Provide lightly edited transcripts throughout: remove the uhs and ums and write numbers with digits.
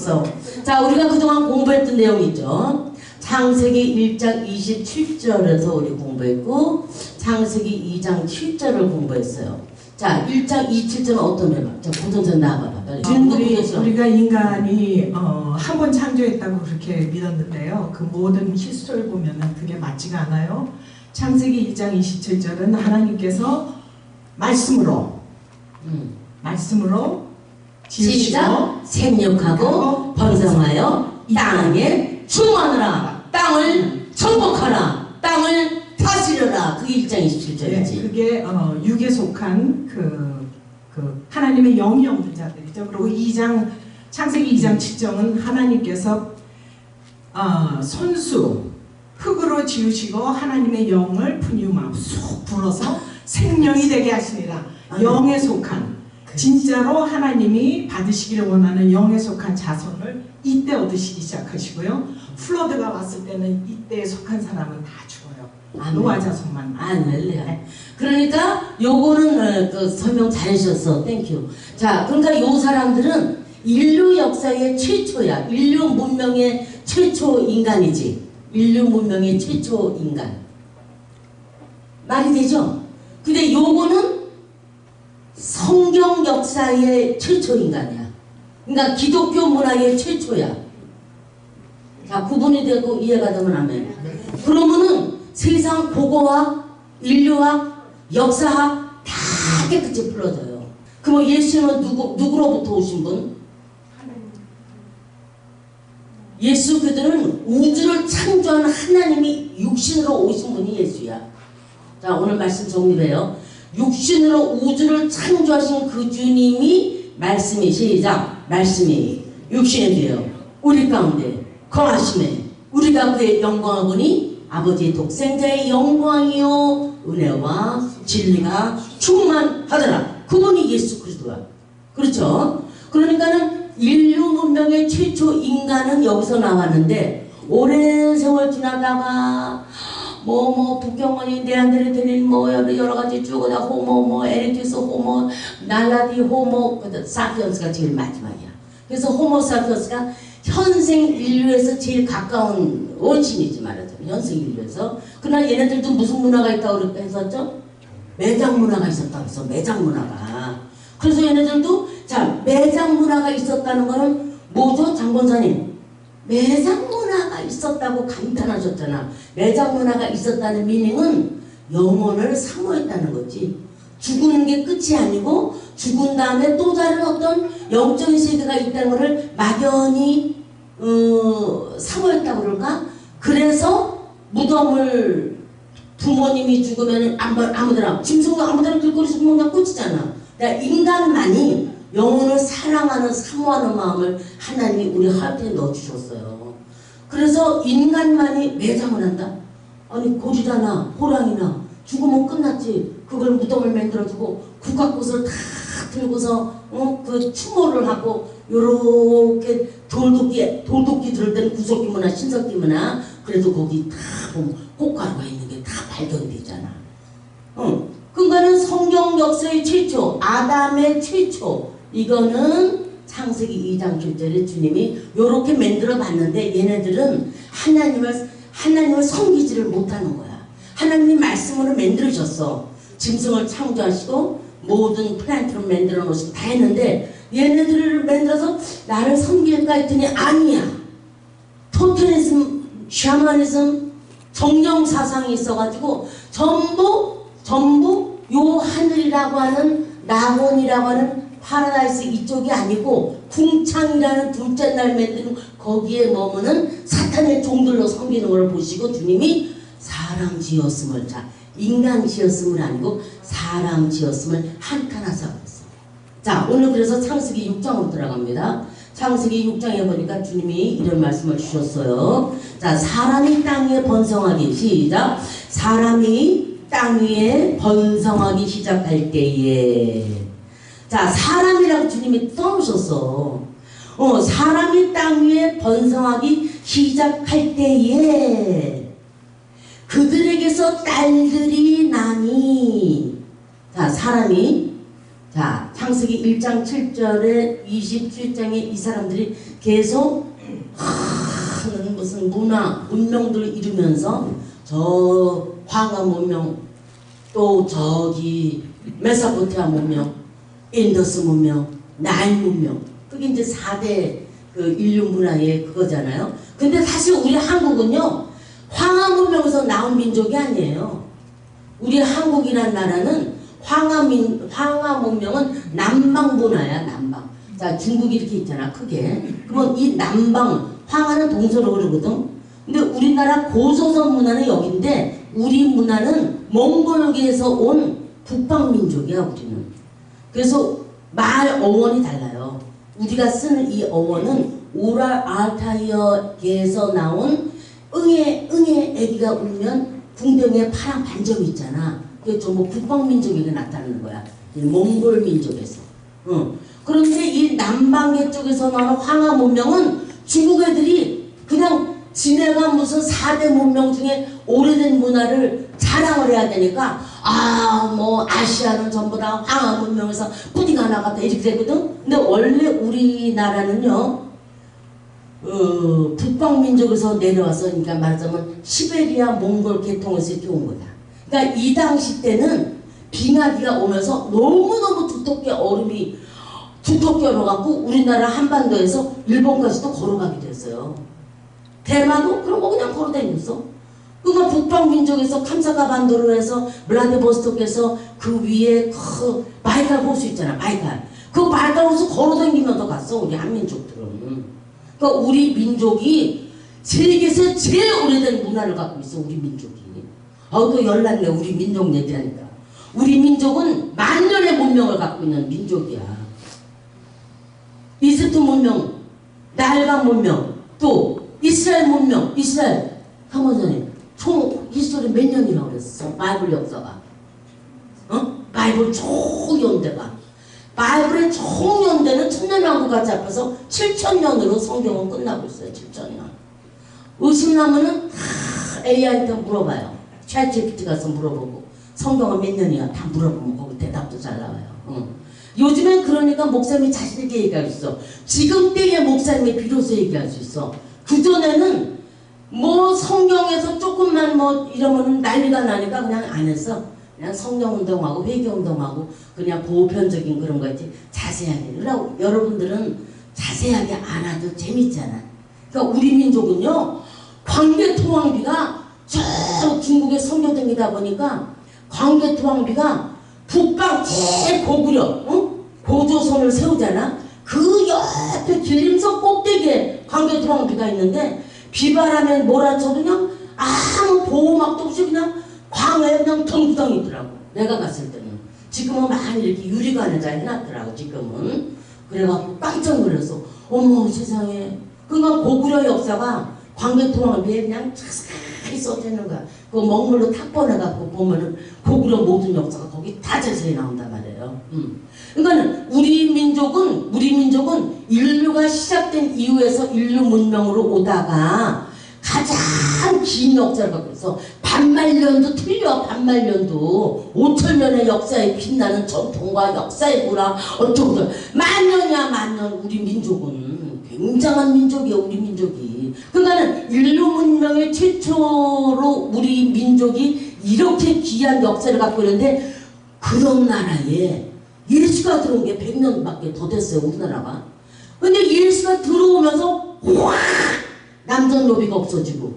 있어. 자, 우리가 그동안 공부했던 내용이 있죠. 창세기 1장 27절에서 우리 공부했고 창세기 2장 7절을 공부했어요. 자, 1장 27절은 어떤 내용? 자, 고정선 나와봐봐. 우리가 인간이 한 번 창조했다고 그렇게 믿었는데요. 그 모든 히스토리를 보면은 그게 맞지가 않아요. 창세기 2장 27절은 하나님께서 말씀으로 지으시고 생육하고 번성하여 땅에 충만하라. 땅을 정복하라. 땅을 다스려라. 그게 1장 27절이지. 네, 그게 육에 속한 그 하나님의 영이 없는 자들이죠. 그리고 창세기 2장 7절은 하나님께서 손수 흙으로 지으시고 하나님의 영을 푸니움하고 쑥 불어서 생명이 되게 하시니라. 영에 속한 진짜로 하나님이 받으시기를 원하는 영에 속한 자손을 이때 얻으시기 시작하시고요. 플러드가 왔을 때는 이때에 속한 사람은 다 죽어요. 노아 자손만. 네. 그러니까 요거는 그 설명 잘 해주셨어. 땡큐. 자, 그러니까 요 사람들은 인류 역사의 최초야. 인류 문명의 최초 인간이지. 인류 문명의 최초 인간. 말이 되죠? 근데 요거는 성경 역사의 최초 인간이야. 그러니까 기독교 문화의 최초야. 자, 구분이 되고 이해가 되면 아멘. 그러면은 세상 고고와 인류학, 역사학 다 깨끗이 풀어져요. 그럼 예수님은 누구로부터 오신 분? 예수 그들은 우주를 창조한 하나님이 육신으로 오신 분이 예수야. 자, 오늘 말씀 정리해요. 육신으로 우주를 창조하신 그 주님이 말씀이 시작. 말씀이 육신이 되어 우리 가운데 거하심에 우리가 그의 영광을 보니 아버지의 독생자의 영광이요 은혜와 진리가 충만하더라. 그분이 예수 그리스도야. 그렇죠? 그러니까는 인류 문명의 최초 인간은 여기서 나왔는데 오랜 세월 지나다가 북경원이 네안데르탈인 여러 가지 쭉 오다 호모 에렉투스 호모 날라디 호모 사피언스가 제일 마지막이야. 그래서 호모 사피언스가 현생 인류에서 제일 가까운 원신이지 말하자면 현생 인류에서. 그러나 얘네들도 무슨 문화가 있다고 했었죠? 매장 문화가 있었다고 했어. 매장 문화가. 그래서 얘네들도 자 매장 문화가 있었다는 거는 뭐죠? 장본사님 매장 문화가 있었다고 감탄하셨잖아. 매장 문화가 있었다는 미닝은 영혼을 사모했다는 거지. 죽는 게 끝이 아니고 죽은 다음에 또 다른 어떤 영적인 세계가 있다는 것을 막연히 사모했다고 그럴까? 그래서 무덤을 부모님이 죽으면 아무데나 짐승도 아무데나 길거리에서 그냥 꽂히잖아. 그러니까 인간만이 영혼을 사랑하는 사모하는 마음을 하나님이 우리 하트에 넣어주셨어요. 그래서 인간만이 매장을 한다? 아니 고리라나 호랑이나 죽으면 끝났지. 그걸 무덤을 만들어주고 국화꽃을 다 들고서 그 추모를 하고 요렇게 돌도끼 들을 때는 구석기 문화 신석기 문화 그래도 거기 다 보면 꽃가루가 있는 게 다 발견되잖아. 그거는 성경 역사의 최초 아담의 최초 이거는 창세기 2장 7절에 주님이 요렇게 만들어 봤는데 얘네들은 하나님을 섬기지를 못하는 거야. 하나님이 말씀으로 만들어줬어. 짐승을 창조하시고 모든 플랜트를 만들어 놓으시고 다 했는데 얘네들을 만들어서 나를 섬길까 했더니 아니야. 토테니즘, 샤머니즘, 정령 사상이 있어가지고 전부 요 하늘이라고 하는 낙원이라고 하는 파라다이스 이쪽이 아니고 궁창이라는 둘째 날 만드는 거기에 머무는 사탄의 종들로 섬기는 걸 보시고 주님이 사람 지었음을 자 인간 지었음을 아니고 사람 지었음을 한탄하사 그랬어요. 자 오늘 그래서 창세기 6장으로 들어갑니다. 창세기 6장에 보니까 주님이 이런 말씀을 주셨어요. 자 사람이 땅 위에 번성하기 시작. 사람이 땅 위에 번성하기 시작할 때에 자 사람이라고 주님이 써놓으셨어. 사람이 땅 위에 번성하기 시작할 때에 그들에게서 딸들이 나니 자 사람이 자 창세기 1장 7절에 27장에 이 사람들이 계속 무슨 문명들을 이루면서 저 황하 문명, 또 저기 메소포타미아 문명, 인더스 문명, 나일 문명, 그게 이제 4대 그 인류 문화의 그거잖아요. 근데 사실 우리 한국은요, 황하 문명에서 나온 민족이 아니에요. 우리 한국이란 나라는 황하 문명은 남방 문화야, 남방. 자, 중국이 이렇게 있잖아, 크게. 그러면 이 남방, 황하는 동서로 그러거든. 근데 우리나라 고조선 문화는 여긴데, 우리 문화는 몽골계에서 온 북방민족이야, 우리는. 그래서 말 어원이 달라요. 우리가 쓰는 이 어원은 오랄 알타이어계에서 나온 응애 애기가 울면 궁뎅이에 파란 반점이 있잖아. 그게 전부 북방민족에게 나타나는 거야. 이 몽골 민족에서. 그런데 이 남방계 쪽에서 나오는 황하 문명은 중국 애들이 그냥 지네가 무슨 4대 문명 중에 오래된 문화를 자랑을 해야 되니까 뭐 아시아는 전부 다 황하 문명에서 뿌리가 나갔다 이렇게 되거든. 근데 원래 우리나라는요, 북방민족에서 내려와서, 그러니까 말하자면 시베리아 몽골 계통에서 이렇게 온 거다. 그러니까 이 당시 때는 빙하기가 오면서 너무너무 두텁게 얼어갖고 우리나라 한반도에서 일본까지도 걸어가게 됐어요. 대만도 그런 거 그냥 걸어다녔어. 그러니까 북방민족에서 캄사카반도로 해서 블라디보스톡에서 그 위에 그 바이칼 호수 있잖아, 바이칼. 그 바이칼 호수 걸어다니면서 갔어, 우리 한민족들은. 그러니까 우리 민족이 세계에서 제일 오래된 문화를 갖고 있어, 우리 민족이. 또 열났네, 우리 민족 얘기하니까. 우리 민족은 만년의 문명을 갖고 있는 민족이야. 이집트 문명, 나일강 문명, 또 이스라엘 문명, 이스라엘. 한번전에 총 히스토리 몇 년이라고 그랬어, 바이블 역사가. 바이블 총 연대가. 바이블의 총 연대는 천년왕국과 잡혀서 7,000년으로 성경은 끝나고 있어요. 7,000년. 의심나면은 AI한테 물어봐요. 챗GPT 가서 물어보고, 성경은 몇 년이야? 다 물어보면 거기 대답도 잘 나와요. 요즘엔 그러니까 목사님이 자신있게 얘기할 수 있어. 지금 때에 목사님이 비로소 얘기할 수 있어. 그전에는 뭐 성경에서 조금만 뭐 이러면 난리가 나니까 그냥 안 했어. 그냥 성령운동하고 회개운동하고 그냥 보편적인 그런 거 있지. 자세하게. 그러고 여러분들은 자세하게 안 와도 재밌잖아. 그러니까 우리 민족은요, 광개토왕비가 저 중국에 선교댕기다 보니까 광개토왕비가 북방 제일 고구려, 고조선을 세우잖아. 그 옆에 길림성 꼭대기에 광개토왕비가 있는데 비바람에 몰아쳐도 그냥 아무 보호막도 없이 그냥 광야에 그냥 덩구덩 있더라고. 내가 갔을 때는. 지금은 많이 이렇게 유리관에다 해놨더라고, 지금은. 그래갖고 깜짝 놀랐어. 어머 세상에. 그러니까 고구려 역사가 광개토왕비에 그냥 자세히 써지는 거야. 그 먹물로 탁번해갖고 보면은 고구려 모든 역사가 거기 다 자세히 나온단 말이에요. 그러니까 우리 민족은 인류가 시작된 이후에서 인류 문명으로 오다가 가장 긴 역사를 갖고 있어. 반말년도 틀려. 반말년도 5,000년의 역사에 빛나는 전통과 역사의 문화 어쩌고 만년이야, 만년. 우리 민족은 굉장한 민족이야, 우리 민족이. 그러니까 인류 문명의 최초로 우리 민족이 이렇게 귀한 역사를 갖고 있는데, 그런 나라에 예수가 들어온 게 100년밖에 더 됐어요, 우리나라가. 근데 예수가 들어오면서 확 남전 노비가 없어지고,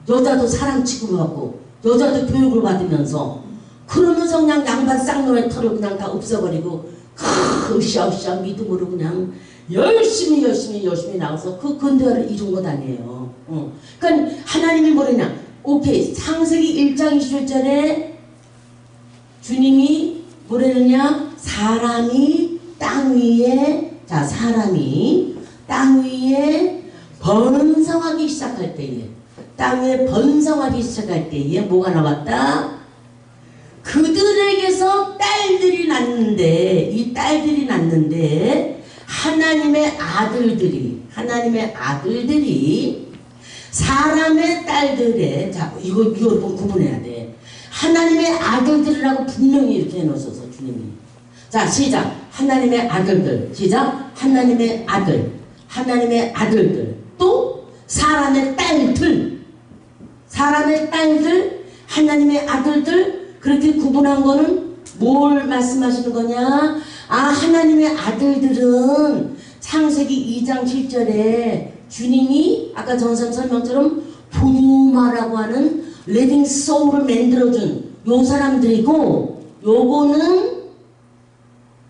여자도 사람 취급하고, 여자도 교육을 받으면서, 그러면서 그냥 양반 쌍놈의 털을 그냥 다 없애버리고, 으쌰으쌰 믿음으로 그냥 열심히 나가서 그 근대화를 이룬 것 아니에요. 그러니까 하나님이 뭐랬냐? 오케이, 창세기 1장 20절에 주님이 뭐랬느냐? 사람이 땅 위에 번성하기 시작할 때에, 땅에 번성하기 시작할 때에 뭐가 나왔다? 그들에게서 딸들이 났는데, 이 딸들이 났는데 하나님의 아들들이 사람의 딸들의, 자 이거 좀 구분해야 돼. 하나님의 아들들이라고 분명히 이렇게 해놓으셔서 주님이. 자 시작. 하나님의 아들들. 시작. 하나님의 아들. 하나님의 아들들. 또 사람의 딸들. 사람의 딸들, 하나님의 아들들. 그렇게 구분한 거는 뭘 말씀하시는 거냐? 아, 하나님의 아들들은 창세기 2장 7절에 주님이 아까 전선 설명처럼 분유마라고 하는 레딩 소울을 만들어준 요 사람들이고, 요거는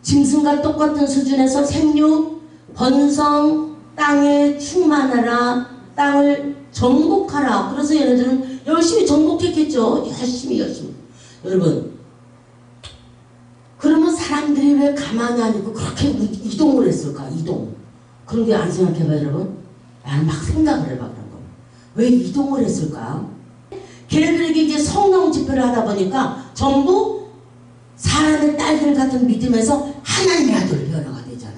짐승과 똑같은 수준에서 생육, 번성, 땅에 충만하라, 땅을 정복하라. 그래서 얘네들은 열심히 정복했겠죠. 열심히. 여러분, 그러면 사람들이 왜 가만히 안 있고 그렇게 이동을 했을까? 이동. 그런 게 안 생각해봐요, 여러분? 나는 막 생각을 해봐, 그런 거. 왜 이동을 했을까? 걔네들에게 이제 성령 집회를 하다 보니까 전부 사람의 딸들 같은 믿음에서 하나님의 아들 변화가 되잖아.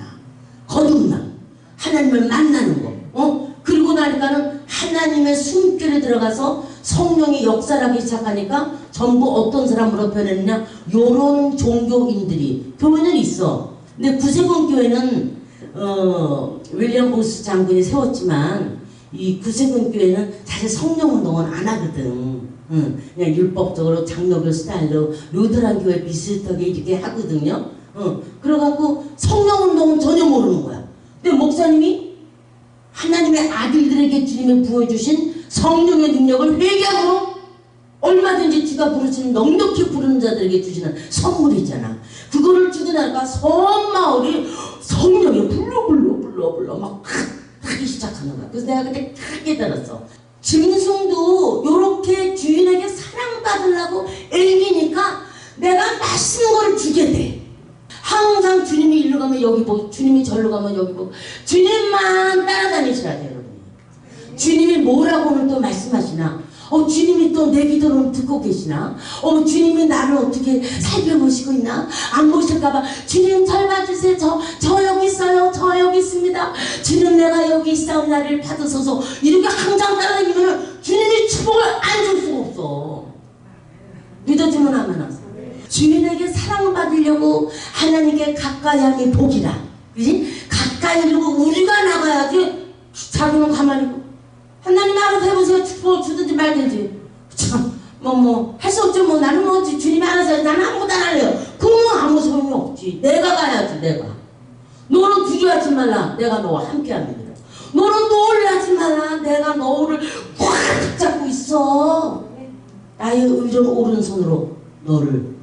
거듭남. 하나님을 만나는 거. 그리고 나니까는 하나님의 숨결에 들어가서 성령이 역사하기 시작하니까 전부 어떤 사람으로 변했느냐? 요런 종교인들이 교회는 있어. 근데 구세군 교회는 윌리엄 보스 장군이 세웠지만 이 구세군 교회는 사실 성령 운동은 안 하거든. 그냥 율법적으로 장로교 스타일로 루터란 교회 비슷하게 이렇게 하거든요. 그래갖고 성령 운동은 전혀 모르는 거야. 근데 목사님이 하나님의 아들들에게 주님이 부어주신 성령의 능력을 회개함으로 얼마든지 지가 부르시는 넉넉히 부르는 자들에게 주시는 선물이잖아. 그거를 주고 나니까 섬마을이 성령이 불러 막 하기 시작하는 거야. 그래서 내가 그때 딱 깨달았어. 짐승도 요렇게 주인에게 사랑받으려고 애기니까 내가 맛있는 걸 주게 돼. 항상 주님이 일로 가면 여기 보고, 주님이 절로 가면 여기 보고, 주님만 따라다니시라 돼요, 여러분. 주님이 뭐라고는 또 말씀하시나? 주님이 또 내 기도를 듣고 계시나? 주님이 나를 어떻게 살펴보시고 있나? 안 보실까봐, 주님 절 봐주세요. 저 여기 있어요. 저 여기 있습니다. 주님 내가 여기 있사오나를 받으소서. 이렇게 항상 따라다니면 주님이 축복을 안 줄 수가 없어. 믿어주면 하면 하세요. 주인에게 사랑받으려고 하나님께 가까이 하기 복이라. 그지? 가까이 하려고 우리가 나가야지. 자기는 가만히 있고. 하나님 알아서 해보세요. 축복을 주든지 말든지. 할 수 없죠. 나는 주님이 알아서 해. 나는 아무것도 안 할래요. 그러면 아무 소용이 없지. 내가 가야지, 내가. 너는 두려워하지 말라. 내가 너와 함께 합니다. 너는 놀라지 말라. 내가 너를 꽉 잡고 있어. 나의 의로운 오른손으로 너를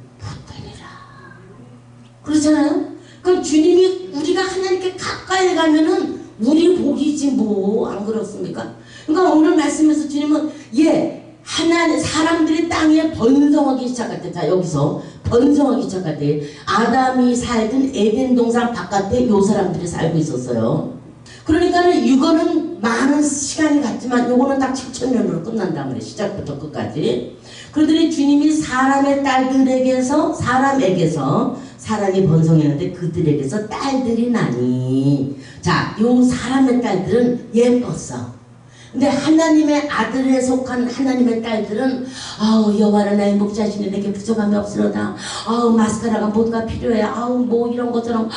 그렇잖아요? 그럼 주님이 우리가 하나님께 가까이 가면은 우리 복이지 뭐. 안 그렇습니까? 그러니까 오늘 말씀에서 주님은 하나님 사람들이 땅에 번성하기 시작할 때, 자 여기서 번성하기 시작할 때 아담이 살던 에덴 동산 바깥에 요 사람들이 살고 있었어요. 그러니까는 이거는 많은 시간이 갔지만 요거는 딱 7,000년으로 끝난단 말이에요. 시작부터 끝까지. 그러더니 주님이 사람의 딸들에게서 사람이 번성했는데 그들에게서 딸들이 나니. 자, 요 사람의 딸들은 예뻤어. 근데 하나님의 아들에 속한 하나님의 딸들은 여호와는 나의 목자시니 내게 부족함이 없으로다. 마스카라가 뭐가 필요해. 뭐 이런 것처럼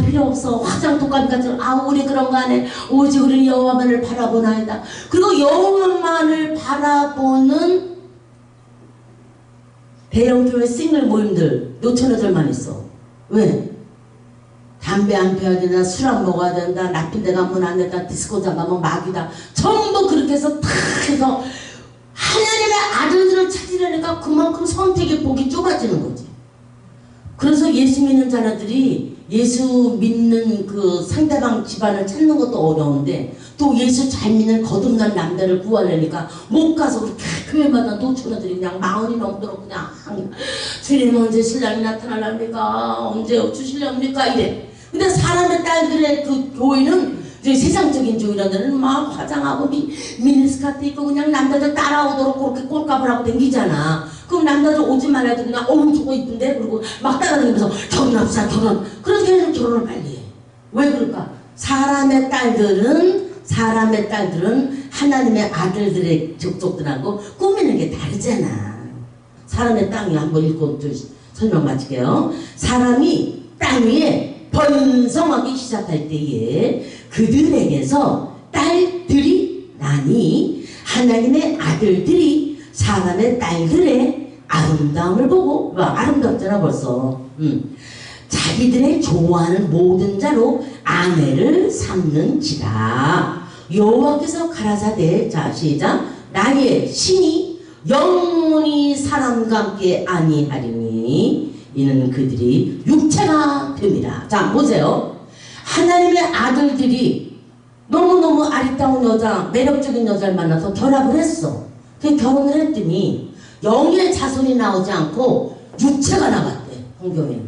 필요 없어. 화장 독감같처럼 우리 그런 거 안 해. 오직 우리는 여호와만을 바라보나이다. 그리고 여호와만을 바라보는 대형교회 싱글 모임들 노처녀들만 있어. 왜? 담배 안 피워야 된다, 술 안 먹어야 된다, 나쁜 데 가면 안 된다, 디스코장 가면 마귀다. 전부 그렇게 해서 탁 해서 하나님의 아들들을 찾으려니까 그만큼 선택의 폭이 좁아지는 거지. 그래서 예수 믿는 자녀들이 예수 믿는 그 상대방 집안을 찾는 것도 어려운데 또 예수 잘 믿는 거듭난 남자를 구하려니까 못 가서 그렇게 교회마다 노처녀들이 그냥 40이 넘도록 그냥 주님 언제 신랑이 나타나랍니까? 언제 주실랍니까? 이래. 근데 사람의 딸들의 그 교회는 이제 세상적인 교회라는 막 화장하고 미니스커트 입고 그냥 남자들 따라오도록 그렇게 꼴값을 하고 댕기잖아. 그럼 남자들 오지 말아야 그냥 저거 이쁜데 그리고 막 따라다니면서 결혼합시다 결혼. 그래서 걔네들 결혼을 빨리 해. 왜 그럴까? 사람의 딸들은 하나님의 아들들의 족속들하고 꾸미는 게 다르잖아. 사람의 땅이 한번 읽고 설명 마칠게요. 사람이 땅 위에 번성하기 시작할 때에 그들에게서 딸들이 나니 하나님의 아들들이 사람의 딸들의 아름다움을 보고, 아름답잖아 벌써. 자기들의 좋아하는 모든 자로 아내를 삼는지라. 여호와께서 가라사대, 자 시작, 나의 신이 영원히 사람과 함께 아니하리니 이는 그들이 육체가 됩니다. 자 보세요. 하나님의 아들들이 너무너무 아리따운 여자, 매력적인 여자를 만나서 결합을 했어. 그 결혼을 했더니 영의 자손이 나오지 않고 육체가 나왔대. 성경에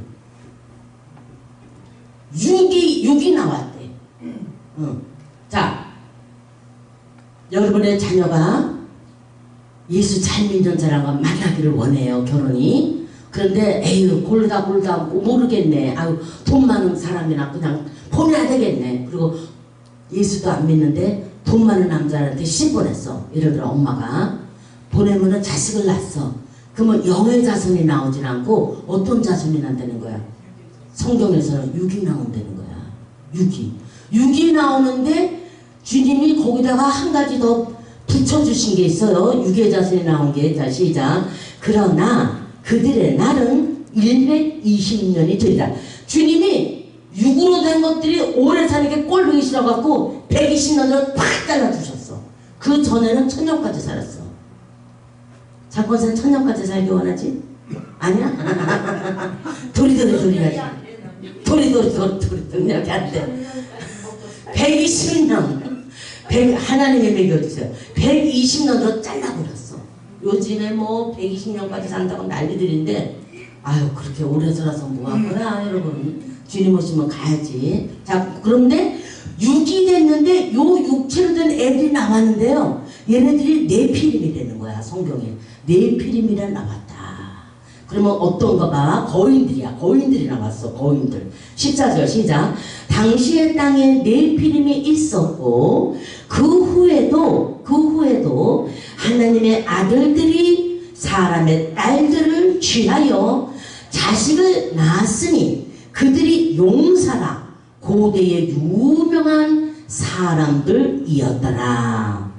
육이 나왔대. 자, 여러분의 자녀가 예수 잘 믿는 사람과 만나기를 원해요. 결혼이. 그런데 에휴 골다 모르겠네. 아유 돈 많은 사람이나 그냥 보내야 되겠네. 그리고 예수도 안 믿는데 돈 많은 남자한테 시집보냈어. 예를 들어 엄마가 보내면은 자식을 낳았어. 그러면 영의 자손이 나오진 않고 어떤 자손이 난다는 거야? 성경에서는 육이 나온다는 거야. 육이 나오는데 주님이 거기다가 한 가지 더 붙여주신 게 있어요. 육의 자손이 나온 게. 자 시작. 그러나 그들의 날은 120년이 되리라. 주님이 육으로 된 것들이 오래 사는 게 꼴보기 싫어갖고 120년을 팍 잘라주셨어. 그 전에는 천년까지 살았어. 장권사는 천년까지 살기 원하지? 아니야? 도리도리 하지. 도리도리 이렇게 안 돼. 120년 하나님이 먹여주세요. 120년으로 잘라버렸어. 요즘에 뭐 120년까지 산다고 난리들인데 아유 그렇게 오래 살아서 뭐하구나 여러분. 주님 오시면 가야지. 자 그런데 육이 됐는데 요 육체로 된 애들이 나왔는데요. 얘네들이 네피림이 되는 거야. 성경에 네피림이라 나왔다. 그러면 어떤가 봐. 거인들이 나왔어. 거인들. 14절 시작. 당시의 땅에 네피림이 있었고 그 후에도 하나님의 아들들이 사람의 딸들을 취하여 자식을 낳았으니 그들이 용사라 고대의 유명한 사람들이었더라.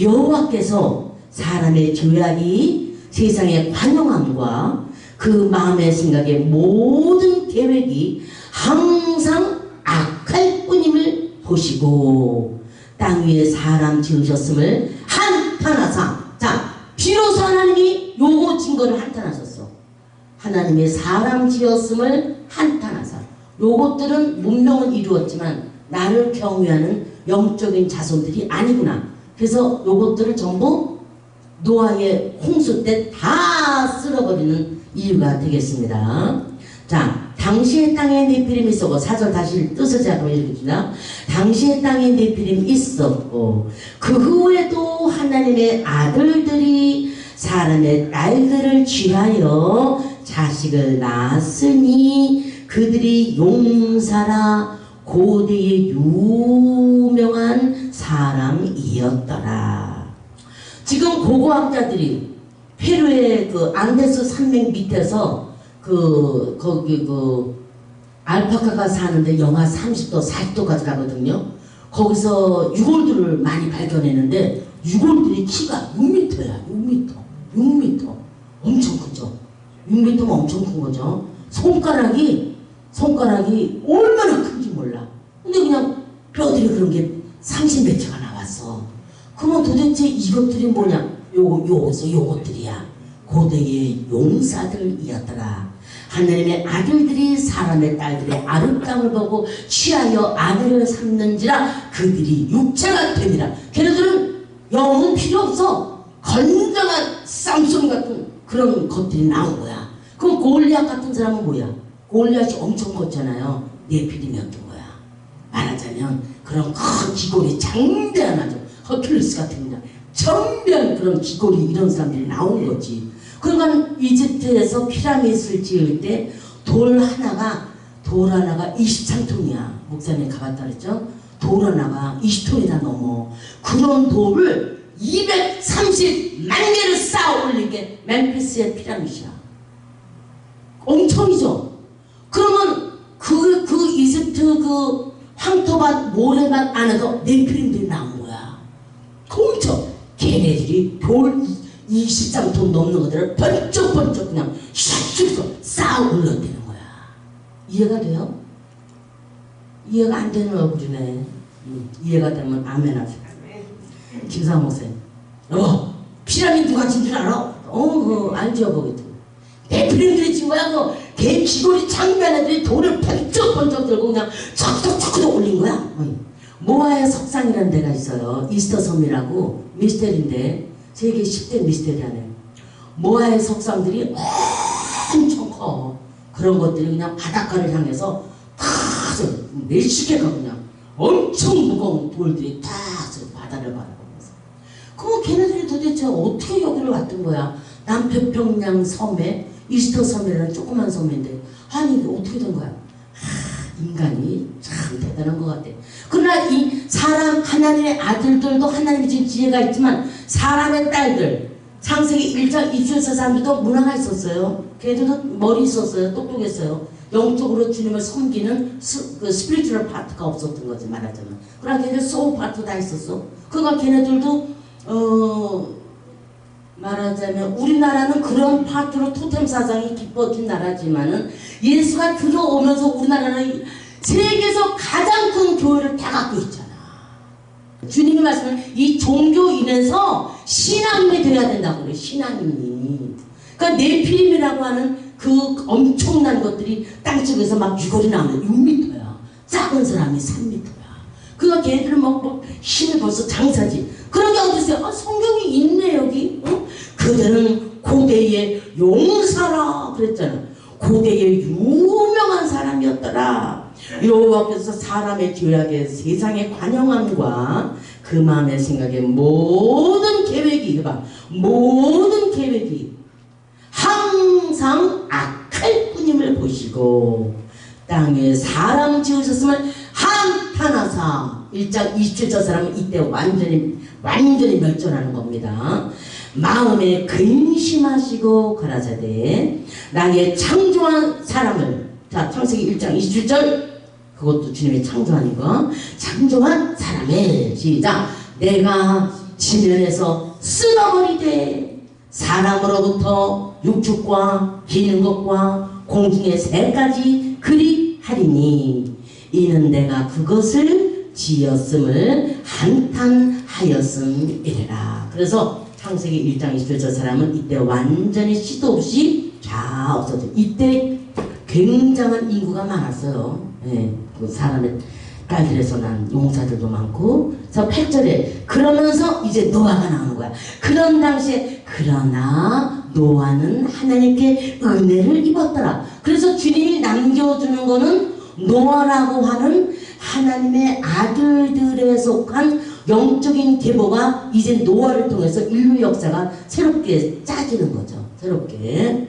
여호와께서 사람의 죄악이 세상의 관용함과 그 마음의 생각의 모든 계획이 항상 악할 뿐임을 보시고 땅 위에 사람 지으셨음을 한탄하사. 자 비로소 하나님이 요거 증거를 한탄하셨어. 하나님의 사람 지었음을 한탄하사. 요것들은 문명은 이루었지만 나를 경외하는 영적인 자손들이 아니구나. 그래서 요것들을 전부 노아의 홍수 때 다 쓸어버리는 이유가 되겠습니다. 자, 당시의 땅에 네피림이 있었고, 4절 다시 뜻을 제가 읽어주나. 당시의 땅에 네피림이 있었고 그 후에도 하나님의 아들들이 사람의 딸들을 취하여 자식을 낳았으니 그들이 용사라 고대의 유명한 사람이었더라. 지금 고고학자들이 페루의 그 안데스 산맥 밑에서 거기 알파카가 사는데 영하 30도, 40도까지 가거든요. 거기서 유골들을 많이 발견했는데 유골들이 키가 6m야. 6m. 엄청 크죠. 6m면 엄청 큰 거죠. 손가락이 얼마나 큰지 몰라. 근데 그냥 뼈들이 그런 게 30몇 개가 나왔어. 그러면 도대체 이것들이 뭐냐? 요것들이야. 고대의 용사들이었더라. 하나님의 아들들이 사람의 딸들의 아름다움을 보고 취하여 아내를 삼는지라 그들이 육체가 됩니다. 걔네들은 영은 필요 없어. 건강한 쌈송 같은 그런 것들이 나온 거야. 그럼 골리앗 같은 사람은 뭐야? 골리앗이 엄청 컸잖아요. 네피림이었던 거야. 말하자면 그런 큰 기골이 장대한 아주 허큘리스 같은 정대한 그런 기골이 이런 사람들이 나온 거지. 그러니까 이집트에서 피라미드를 지을 때 돌 하나가 23톤이야. 목사님 가봤다 그랬죠? 돌 하나가 20톤이나 넘어. 그런 돌을 230만 개를 쌓아 올린 게 멤피스의 피라미드야. 엄청이죠? 그러면 그 그 황토밭 모래밭 안에서 네피림들이 나온 거야. 거기서 걔네들이 돌 23톤 넘는 것들을 번쩍번쩍 그냥 슉슉 싹 올려대는 거야. 이해가 돼요? 이해가 안 되는 얼굴이네. 이해가 되면 아멘 하세요. 김사모 목사님. 피라미드 누가 진 줄 알아? 알죠, 거기도. 네피림들이 진 거야. 개 귀걸이 장비한 애들이 돌을 번쩍번쩍 들고 그냥 척척척 올린 거야. 모아의 석상이라는 데가 있어요. 이스터 섬이라고 미스테리인데 세계 10대 미스테리 안에 모아의 석상들이 엄청 커. 그런 것들이 그냥 바닷가를 향해서 다 몇십 개가 그냥 엄청 무거운 돌들이 다 바다를 바라보면서. 그럼 걔네들이 도대체 어떻게 여기를 왔던 거야? 남태평양 섬에 이스터 섬이라는 조그만 섬인데 아니 이게 어떻게 된 거야? 인간이 참 대단한 것 같아. 그러나 이 사람 하나님의 아들들도 하나님이 준 지혜가 있지만 사람의 딸들 창세기 1장 2주에서 사람들도 문화가 있었어요. 걔들도 머리 있었어요. 똑똑했어요. 영적으로 주님을 섬기는 그 스피리추얼 파트가 없었던 거지 말하자면. 그러나 걔들 소울 파트 다 있었어. 그러니까 걔네들도 말하자면 우리나라는 그런 파트로 토템 사상이 깊어진 나라지만은 예수가 들어오면서 우리나라는 세계에서 가장 큰 교회를 다 갖고 있잖아. 주님이 말씀을 이 종교인에서 신앙인이 돼야 된다고 그래. 신앙인이. 그러니까 네피림이라고 하는 그 엄청난 것들이 땅속에서 막 유골이 나오는 6m야. 작은 사람이 3m야. 그러니까 걔네들은 막 힘이 벌써 장사지. 그런 게 어디 있어요? 성경이 있네 여기. 그들은 고대의 용사라 그랬잖아. 고대의 유명한 사람이었더라. 여호와께서 사람의 죄악에 세상의 관영함과 그 마음의 생각에 모든 계획이 모든 계획이 항상 악할 뿐임을 보시고 땅에 사람 지으셨음을 한탄하사 1장 27절 저 사람은 이때 완전히 멸절하는 겁니다. 마음에 근심하시고 가라사대 나의 창조한 사람을 자 창세기 1장 27절 그것도 주님이 창조하는 거 창조한 사람을 시작 내가 지면에서 쓸어버리되 사람으로부터 육축과 기는 것과 공중의 새까지 그리 하리니 이는 내가 그것을 지었음을 한탄하였음이래라. 그래서 창세기 1장 20절 저 사람은 이때 완전히 시도 없이 다 없어져. 이때 굉장한 인구가 많았어요. 예, 그 사람의 딸들에서 난 용사들도 많고. 그래서 8절에 그러면서 이제 노아가 나오는 거야. 그런 당시에 그러나 노아는 하나님께 은혜를 입었더라. 그래서 주님이 남겨주는 거는 노아라고 하는 하나님의 아들들에 속한 영적인 계보가 이제 노아를 통해서 인류 역사가 새롭게 짜지는 거죠. 새롭게.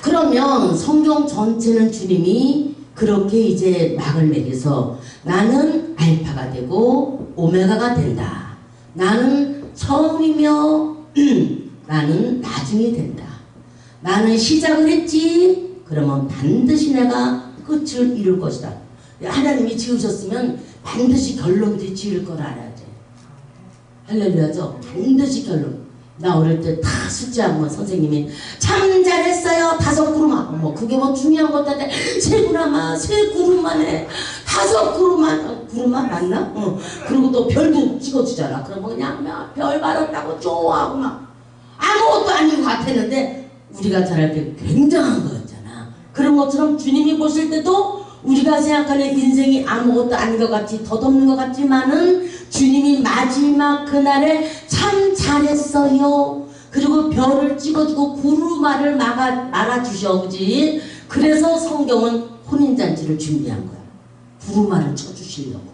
그러면 성경 전체는 주님이 그렇게 이제 막을 매겨서 나는 알파가 되고 오메가가 된다. 나는 처음이며 나는 나중이 된다. 나는 시작을 했지. 그러면 반드시 내가 끝을 이룰 것이다. 하나님이 지으셨으면 반드시 결론도 지을 걸 알아야 돼. 할렐루야죠. 반드시 결론. 나 어릴 때 다 숙제하면 선생님이 참 잘했어요. 5그루만. 뭐 그게 뭐 중요한 것도 아닌데 3그루만에 5그루만 맞나? 그리고 또 별도 찍어주잖아. 그럼 그냥 별 받았다고 좋아하고 막 아무것도 아닌 것 같았는데 우리가 잘할 때 굉장한 거였잖아. 그런 것처럼 주님이 보실 때도 우리가 생각하는 인생이 아무것도 아닌 것 같이 덧없는 것 같지만은 주님이 마지막 그날에 참 잘했어요. 그리고 별을 찍어주고 구루마를 말아주셔. 그지? 그래서 성경은 혼인잔치를 준비한 거야. 구루마를 쳐주시려고.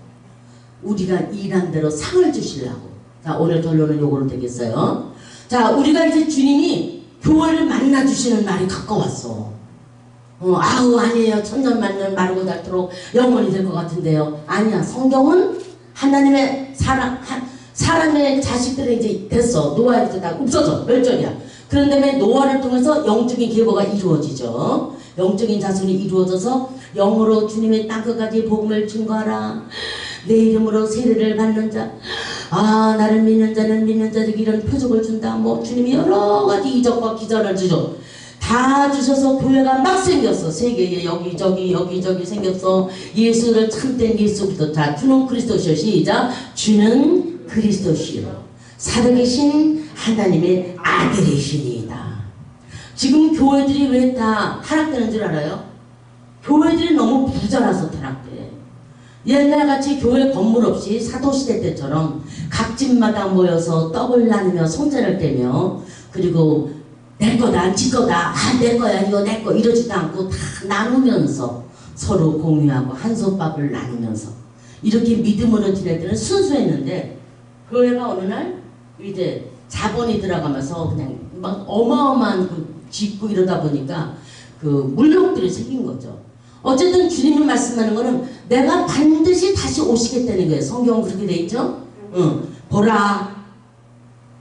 우리가 일한 대로 상을 주시려고. 자, 오늘 결론은 요거로 되겠어요. 자, 우리가 이제 주님이 교회를 만나주시는 날이 가까웠어. 아니에요. 천년만년 마르고 닳도록 영원히 될 것 같은데요. 아니야. 성경은 하나님의 사람의 자식들이 이제 됐어. 노아에서 다 없어져. 멸절이야. 그런 다음에 노아를 통해서 영적인 계보가 이루어지죠. 영적인 자손이 이루어져서 영으로 주님의 땅끝까지 복음을 증거하라. 내 이름으로 세례를 받는 자, 나를 믿는 자는 믿는 자들에게 이런 표적을 준다. 뭐 주님이 여러 가지 이적과 기전을 주죠. 다 주셔서 교회가 막 생겼어. 세계에 여기저기 생겼어. 예수를 참된 예수부터 자, 주는 그리스도시여. 시작. 주는 그리스도시여. 살아계신 하나님의 아들이시니이다. 지금 교회들이 왜 다 타락되는 줄 알아요? 교회들이 너무 부자라서 타락돼. 옛날같이 교회 건물 없이 사도시대 때처럼 각 집마다 모여서 떡을 나누며 손자를 떼며 그리고 내 거다 지 거다 내 거야 이거 내 거 이러지도 않고 다 나누면서 서로 공유하고 한솥밥을 나누면서 이렇게 믿음으로 지낼 때는 순수했는데 교회가 어느 날 이제 자본이 들어가면서 그냥 막 어마어마한 그 짓고 이러다 보니까 그 물욕들이 생긴 거죠. 어쨌든 주님이 말씀하는 거는 내가 반드시 다시 오시겠다는 거예요. 성경은 그렇게 돼 있죠? 보라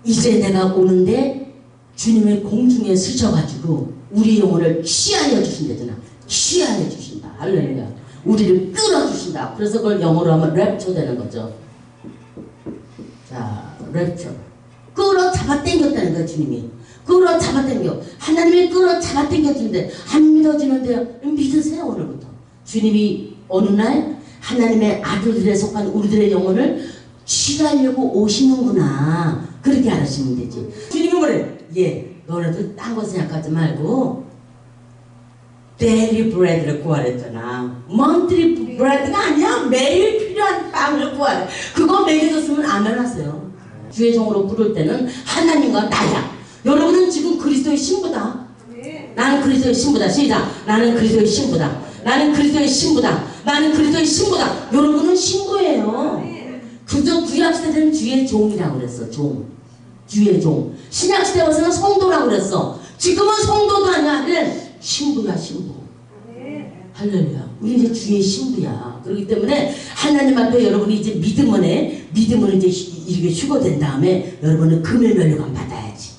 이제 내가 오는데 주님의 공중에 쓰셔가지고 우리 영혼을 취하여 주신다잖아. 취하여 주신다. 할렐루야. 우리를 끌어주신다. 그래서 그걸 영어로 하면 랩처 되는 거죠. 자, 랩처. 끌어 잡아 당겼다는 거야, 주님이. 끌어 잡아 당겨. 하나님이 끌어 잡아 당겨주는데 안 믿어지는데요. 믿으세요, 오늘부터. 주님이 어느 날 하나님의 아들들에 속한 우리들의 영혼을 취하려고 오시는구나. 그렇게 알으시면 되지. 주님이 뭐래? 너네들 딴 거 생각하지 말고 데일리 브레드를 구하랬잖아. monthly bread가 아니야. 매일 필요한 빵을 구하래. 그거 먹여줬으면 아멘 하세요. 주의 종으로 부를 때는 하나님과 나야. 여러분은 지금 그리스도의 신부다. 나는 그리스도의 신부다. 시작. 나는 그리스도의 신부다. 나는 그리스도의 신부다. 나는 그리스도의 신부다. 여러분은 신부예요. 그저 구약시대는 주의 종이라고 그랬어. 종. 주의 종. 신약시대 와서는 성도라고 그랬어. 지금은 성도도 아니야. 신부야, 신부. 할렐루야. 우리 이제 주의 신부야. 그렇기 때문에 하나님 앞에 여러분이 이제 믿음을 이제 이렇게 휴거된 다음에 여러분은 금의 면류관 받아야지.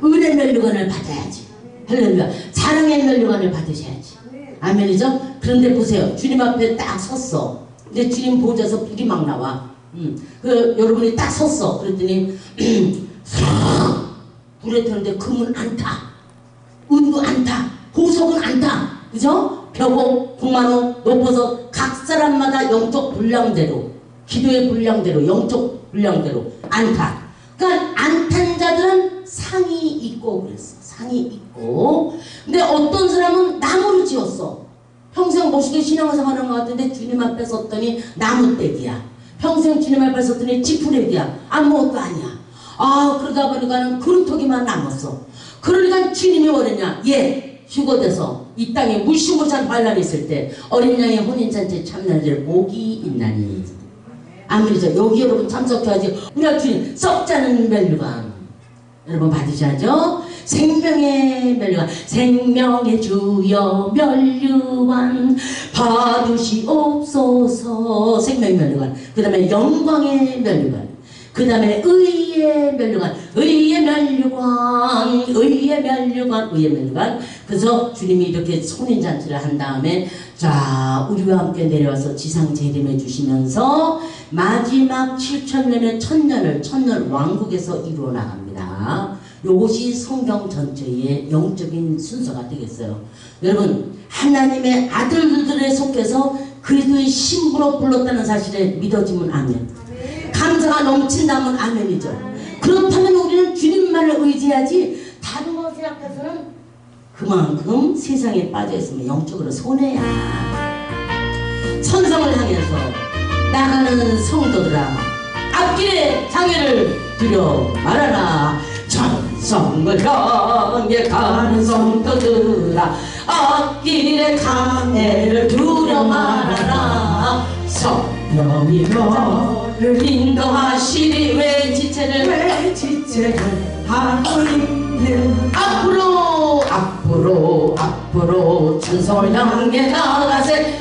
은혜 면류관을 받아야지. 할렐루야. 사랑의 면류관을 받으셔야지. 아멘이죠? 그런데 보세요. 주님 앞에 딱 섰어. 이제 주님 보좌에서 불이 막 나와. 여러분이 딱 섰어. 그랬더니 불에 타는데 금은 안 타. 은도 안 타. 보석은 안 타. 그죠? 벼고 풍만호 높아서 각 사람마다 영적 분량대로 기도의 분량대로 영적 분량대로 안 타. 그러니까 안 탄 자들은 상이 있고 그랬어. 상이 있고. 근데 어떤 사람은 나무를 지었어. 평생 멋있게 신앙생활하는 것 같은데 주님 앞에 섰더니 나무떼기야. 평생 주님 앞에 섰더니 지푸레기야. 아무것도 아니야. 그러다 보니까는 그루터기만 남았어. 그러니까 주님이 뭐랬냐? 휴거돼서 이 땅에 무시무시한 반란이 있을 때 어린 양의 혼인잔치에 참여할 복이 있나니. 아멘이죠. 여기 여러분 참석해야지. 우리가 주님 썩자는 면류관 여러분 받으셔야죠. 생명의 면류관, 생명의 주여 면류관 받으시옵소서. 생명의 면류관. 그 다음에 영광의 면류관. 그 다음에 의의 면류관, 의의 면류관, 의의 면류관, 의의 면류관. 그래서 주님이 이렇게 혼인잔치를 한 다음에 자 우리와 함께 내려와서 지상 재림해 주시면서 마지막 7천년의 천년 왕국에서 이루어 나갑니다. 이것이 성경 전체의 영적인 순서가 되겠어요. 여러분 하나님의 아들들에 속해서 그리스도의 신부로 불렀다는 사실에 믿어지면 아멘. 감사가 넘친다면 아멘이죠. 그렇다면 우리는 주님만을 의지하지 다른 거 생각해서는 그만큼 세상에 빠져있으면 영적으로 손해야. 천성을 향해서 나가는 성도들아 앞길에 장애를 두려 말아라. 천성을 향해 가는 성도들아 앞길에 장애를 두려 말아라. 성령이 너를 인도하시리. 왜 지체를 하고 있는 앞으로 천성을 향해 나가세.